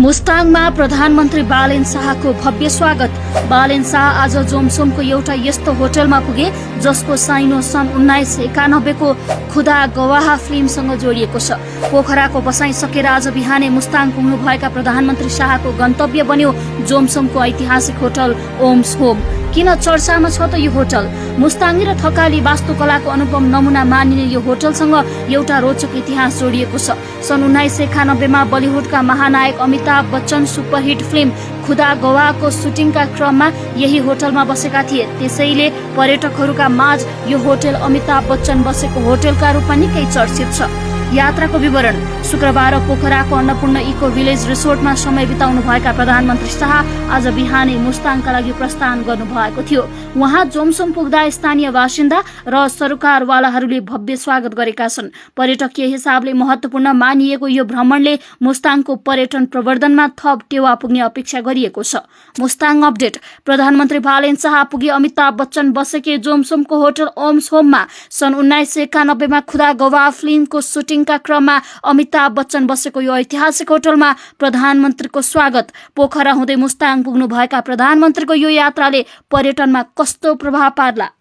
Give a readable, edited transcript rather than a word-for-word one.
मुस्ताङमा प्रधानमन्त्री बालेन शाहको भव्य स्वागत। बालेन शाह आज जोमसोमको एउटा यस्तो होटलमा पुगे जसको साइनो सन् 1991 को खुदा गवाह फिल्मसँग जोडिएको छ। पोखराको बसाई सकेर आज बिहानै मुस्ताङ पुग्नुभएका प्रधानमन्त्री शाहको गन्तव्य बन्यो जोमसोमको ऐतिहासिक होटल ओम्स होम। किन चर्चामा छ त यो होटल? मुस्ताङी र थकाली वास्तुकलाको अनुपम नमुना मानिने यो होटलसँग एउटा रोचक इतिहास जोडिएको छ। सन् 1991 मा बलिउडका महानायक अमिताभ बच्चन सुपरहिट फिल्म खुदा गवाहको सुटिङका क्रममा यही होटलमा बसेका थिए। त्यसैले पर्यटकहरूका माझ यो होटल अमिताभ बच्चन बसेको होटलका रूपमा निकै चर्चित छ। यात्राको विवरण। शुक्रबार पोखराको अन्नपूर्ण इको विलेज रिसोर्टमा समय बिताउनु भएका प्रधानमन्त्री शाह आज बिहानै मुस्ताङका लागि प्रस्थान गर्नुभएको थियो। उहाँ जोमसोम पुग्दा स्थानीय बासिन्दा र सरोकारवालाहरूले भव्य स्वागत गरेका छन्। पर्यटकीय हिसाबले महत्वपूर्ण मानिएको यो भ्रमणले मुस्ताङको पर्यटन प्रवर्धनमा थप टेवा पुग्ने अपेक्षा गरिएको छ। मुस्ताङ अपडेट। प्रधानमन्त्री बालेन शाह पुगे अमिताभ बच्चन बसेके जोमसोमको होटल ओम्स होममा। सन् 1991 मा खुदा गवाह फिल्मको सुटिङका क्रममा अमिताभ बच्चन बसेको यो ऐतिहासिक होटलमा प्रधानमन्त्रीको स्वागत। पोखरा हुँदै मुस्ताङ पुग्नु भएका प्रधानमन्त्रीको यो यात्राले पर्यटनमा कस्तो प्रभाव पार्ला?